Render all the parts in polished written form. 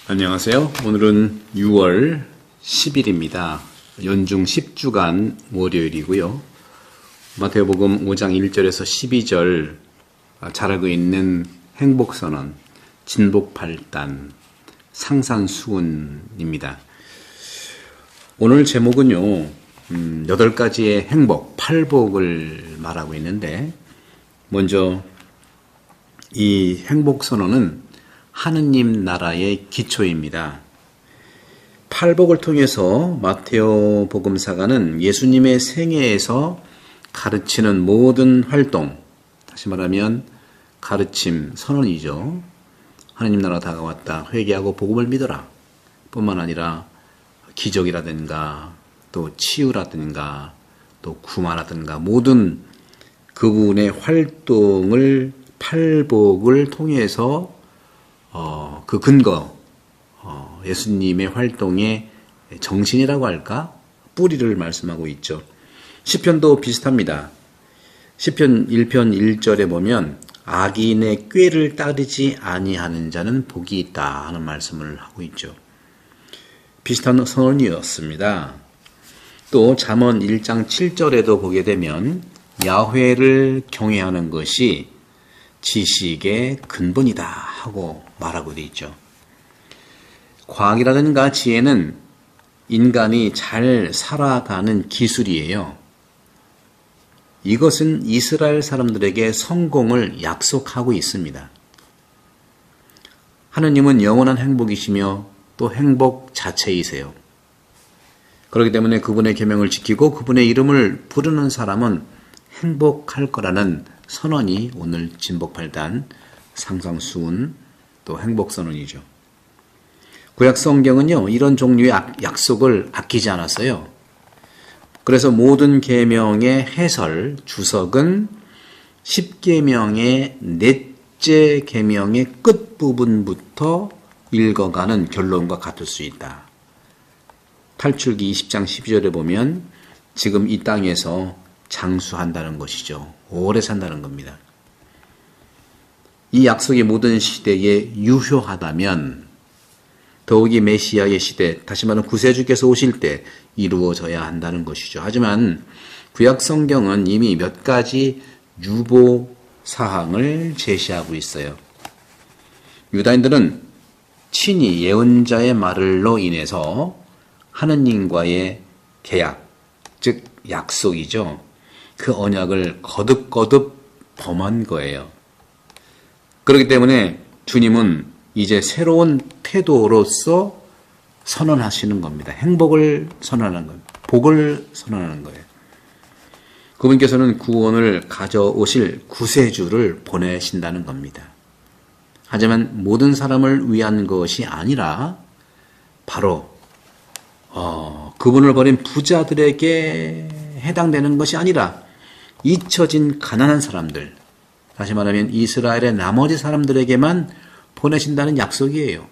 안녕하세요. 오늘은 6월 10일입니다. 연중 10주간 월요일이고요. 마태복음 5장 1절에서 12절 잘 알고 있는 행복선언, 진복팔단, 상산수훈입니다. 오늘 제목은요, 8가지의 행복, 팔복을 말하고 있는데, 먼저 이 행복선언은 하느님 나라의 기초입니다. 팔복을 통해서 마테오 복음사가는 예수님의 생애에서 가르치는 모든 활동, 다시 말하면 가르침, 선언이죠. 하느님 나라 다가왔다, 회개하고 복음을 믿어라 뿐만 아니라 기적이라든가 또 치유라든가 또 구마라든가 모든 그분의 활동을 팔복을 통해서 그 근거, 예수님의 활동의 정신이라고 할까? 뿌리를 말씀하고 있죠. 시편도 비슷합니다. 시편 1편 1절에 보면 악인의 꾀를 따르지 아니하는 자는 복이 있다 하는 말씀을 하고 있죠. 비슷한 선언이었습니다. 또 잠언 1장 7절에도 보게 되면 야훼를 경외하는 것이 지식의 근본이다 하고 말하고 되어 있죠. 과학이라든가 지혜는 인간이 잘 살아가는 기술이에요. 이것은 이스라엘 사람들에게 성공을 약속하고 있습니다. 하느님은 영원한 행복이시며 또 행복 자체이세요. 그렇기 때문에 그분의 계명을 지키고 그분의 이름을 부르는 사람은 행복할 거라는 선언이 오늘 진복팔단, 상상수훈, 또 행복선언이죠. 구약 성경은요, 이런 종류의 약속을 아끼지 않았어요. 그래서 모든 계명의 해설, 주석은 10계명의 넷째 계명의 끝부분부터 읽어가는 결론과 같을 수 있다. 탈출기 20장 12절에 보면 지금 이 땅에서 장수한다는 것이죠. 오래 산다는 겁니다. 이 약속이 모든 시대에 유효하다면 더욱이 메시아의 시대, 다시 말하면 구세주께서 오실 때 이루어져야 한다는 것이죠. 하지만 구약 성경은 이미 몇 가지 유보 사항을 제시하고 있어요. 유다인들은 친히 예언자의 말로 인해서 하느님과의 계약, 즉 약속이죠. 그 언약을 거듭거듭 범한 거예요. 그렇기 때문에 주님은 이제 새로운 태도로서 선언하시는 겁니다. 행복을 선언하는 거예요. 복을 선언하는 거예요. 그분께서는 구원을 가져오실 구세주를 보내신다는 겁니다. 하지만 모든 사람을 위한 것이 아니라 바로 그분을 버린 부자들에게 해당되는 것이 아니라 잊혀진 가난한 사람들, 다시 말하면 이스라엘의 나머지 사람들에게만 보내신다는 약속이에요.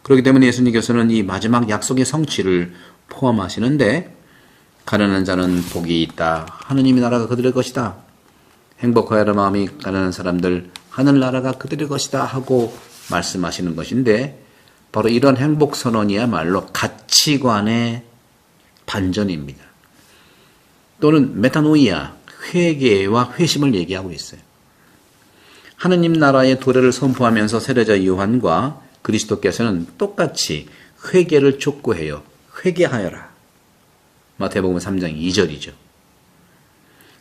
그렇기 때문에 예수님께서는 이 마지막 약속의 성취를 포함하시는데 가난한 자는 복이 있다. 하느님의 나라가 그들의 것이다. 행복하여라 마음이 가난한 사람들, 하늘나라가 그들의 것이다 하고 말씀하시는 것인데 바로 이런 행복선언이야말로 가치관의 반전입니다. 또는 메타노이아, 회개와 회심을 얘기하고 있어요. 하느님 나라의 도래를 선포하면서 세례자 요한과 그리스도께서는 똑같이 회개를 촉구해요. 회개하여라. 마태복음 3장 2절이죠.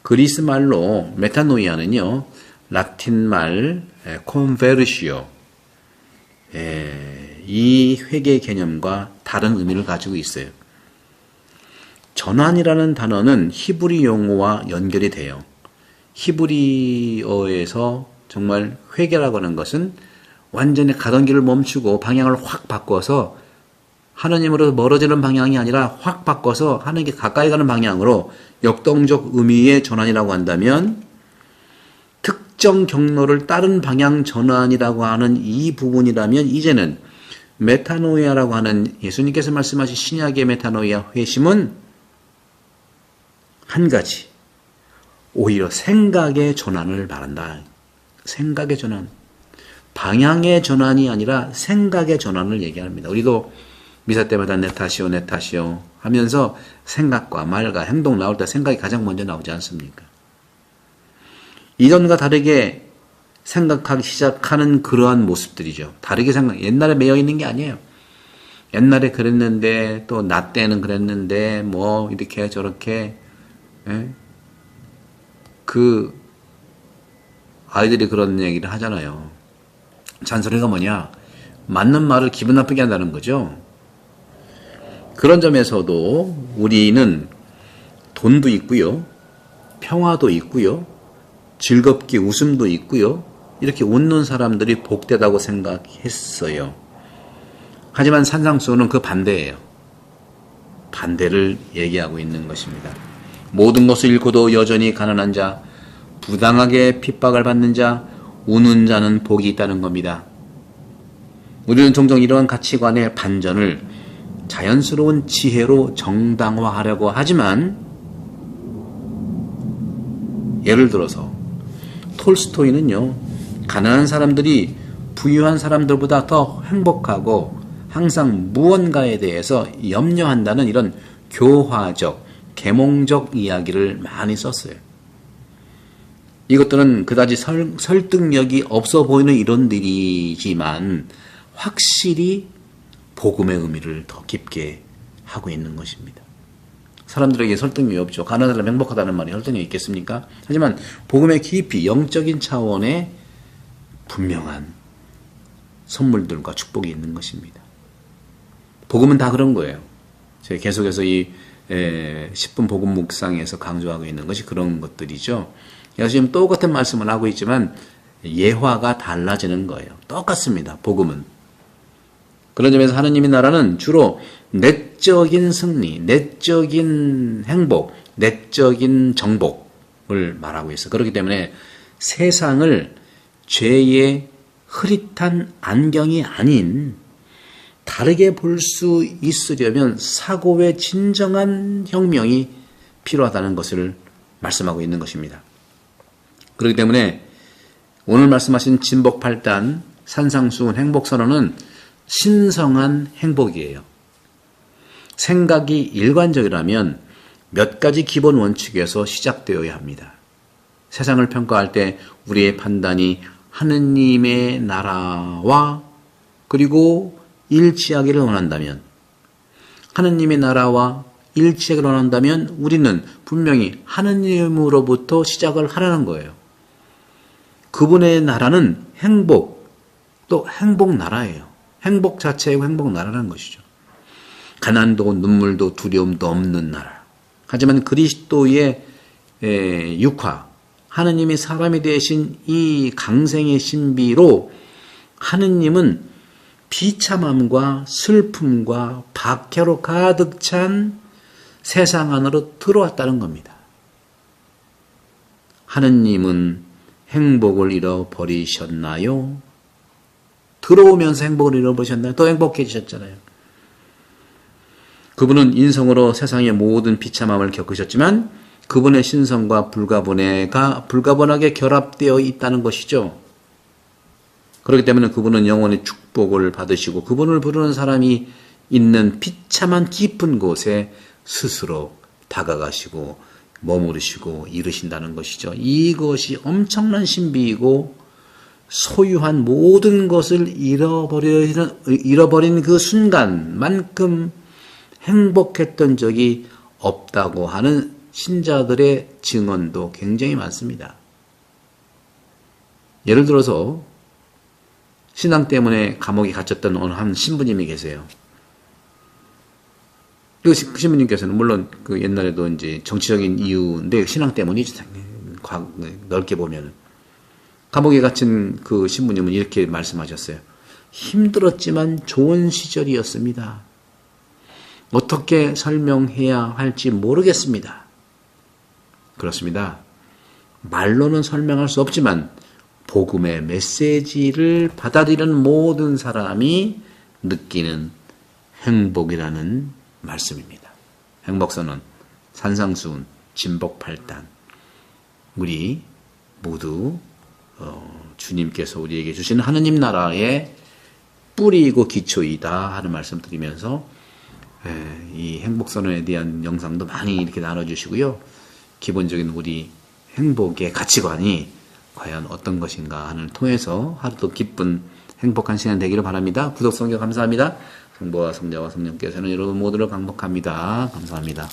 그리스 말로 메타노이아는요, 라틴 말 convertio, 이 회개 개념과 다른 의미를 가지고 있어요. 전환이라는 단어는 히브리 용어와 연결이 돼요. 히브리어에서 정말 회개라고 하는 것은 완전히 가던 길을 멈추고 방향을 확 바꿔서 하나님으로부터 멀어지는 방향이 아니라 확 바꿔서 하나님께 가까이 가는 방향으로 역동적 의미의 전환이라고 한다면 특정 경로를 다른 방향 전환이라고 하는 이 부분이라면 이제는 메타노이아라고 하는 예수님께서 말씀하신 신약의 메타노이아 회심은 한 가지, 오히려 생각의 전환을 말한다. 생각의 전환. 방향의 전환이 아니라 생각의 전환을 얘기합니다. 우리도 미사 때마다 내 탓이요, 내 탓이요 하면서 생각과 말과 행동 나올 때 생각이 가장 먼저 나오지 않습니까? 이전과 다르게 생각하기 시작하는 그러한 모습들이죠. 다르게 옛날에 매여 있는 게 아니에요. 옛날에 그랬는데, 또 나 때는 그랬는데, 뭐, 이렇게 저렇게, 그, 아이들이 그런 얘기를 하잖아요. 잔소리가 뭐냐? 맞는 말을 기분 나쁘게 한다는 거죠. 그런 점에서도 우리는 돈도 있고요, 평화도 있고요, 즐겁게 웃음도 있고요, 이렇게 웃는 사람들이 복되다고 생각했어요. 하지만 산상수훈은 그 반대예요. 반대를 얘기하고 있는 것입니다. 모든 것을 잃고도 여전히 가난한 자, 부당하게 핍박을 받는 자, 우는 자는 복이 있다는 겁니다. 우리는 종종 이러한 가치관의 반전을 자연스러운 지혜로 정당화하려고 하지만, 예를 들어서 톨스토이는요, 가난한 사람들이 부유한 사람들보다 더 행복하고 항상 무언가에 대해서 염려한다는 이런 교화적, 계몽적 이야기를 많이 썼어요. 이것들은 그다지 설득력이 없어 보이는 이론들이지만 확실히 복음의 의미를 더 깊게 하고 있는 것입니다. 사람들에게 설득력이 없죠. 가난한 사람 행복하다는 말이 설득력이 있겠습니까? 하지만 복음의 깊이 영적인 차원의 분명한 선물들과 축복이 있는 것입니다. 복음은 다 그런 거예요. 제가 계속해서 이 10분 복음 묵상에서 강조하고 있는 것이 그런 것들이죠. 제가 지금 똑같은 말씀을 하고 있지만 예화가 달라지는 거예요. 똑같습니다. 복음은. 그런 점에서 하느님의 나라는 주로 내적인 승리, 내적인 행복, 내적인 정복을 말하고 있어요. 그렇기 때문에 세상을 죄의 흐릿한 안경이 아닌 다르게 볼 수 있으려면 사고의 진정한 혁명이 필요하다는 것을 말씀하고 있는 것입니다. 그렇기 때문에 오늘 말씀하신 진복 8단 산상수훈 행복선언은 신성한 행복이에요. 생각이 일관적이라면 몇 가지 기본 원칙에서 시작되어야 합니다. 세상을 평가할 때 우리의 판단이 하느님의 나라와 그리고 일치하기를 원한다면, 하느님의 나라와 일치하기를 원한다면 우리는 분명히 하느님으로부터 시작을 하라는 거예요. 그분의 나라는 행복, 또 행복 나라예요. 행복 자체이고 행복 나라라는 것이죠. 가난도 눈물도 두려움도 없는 나라. 하지만 그리스도의 육화, 하느님이 사람이 되신 이 강생의 신비로 하느님은 비참함과 슬픔과 박해로 가득 찬 세상 안으로 들어왔다는 겁니다. 하느님은 행복을 잃어버리셨나요? 들어오면서 행복을 잃어버리셨나요? 더 행복해지셨잖아요. 그분은 인성으로 세상의 모든 비참함을 겪으셨지만 그분의 신성과 불가분하게 결합되어 있다는 것이죠. 그렇기 때문에 그분은 영원히 축복을 받으시고 그분을 부르는 사람이 있는 비참한 깊은 곳에 스스로 다가가시고 머무르시고 이르신다는 것이죠. 이것이 엄청난 신비이고 소유한 모든 것을 잃어버린 그 순간만큼 행복했던 적이 없다고 하는 신자들의 증언도 굉장히 많습니다. 예를 들어서 신앙 때문에 감옥에 갇혔던 어느 한 신부님이 계세요. 그 신부님께서는 물론 그 옛날에도 이제 정치적인 이유인데 신앙 때문이지, 넓게 보면. 감옥에 갇힌 그 신부님은 이렇게 말씀하셨어요. 힘들었지만 좋은 시절이었습니다. 어떻게 설명해야 할지 모르겠습니다. 그렇습니다. 말로는 설명할 수 없지만 복음의 메시지를 받아들이는 모든 사람이 느끼는 행복이라는 말씀입니다. 행복선언, 산상수훈, 진복 8단. 우리 모두 주님께서 우리에게 주시는 하느님 나라의 뿌리이고 기초이다 하는 말씀 드리면서 이 행복선언에 대한 영상도 많이 이렇게 나눠주시고요. 기본적인 우리 행복의 가치관이 과연 어떤 것인가 하는 통해서 하루도 기쁜 행복한 시간 되기를 바랍니다. 구독, 성경 감사합니다. 성부와 성자와 성령께서는 여러분 모두를 강복합니다. 감사합니다.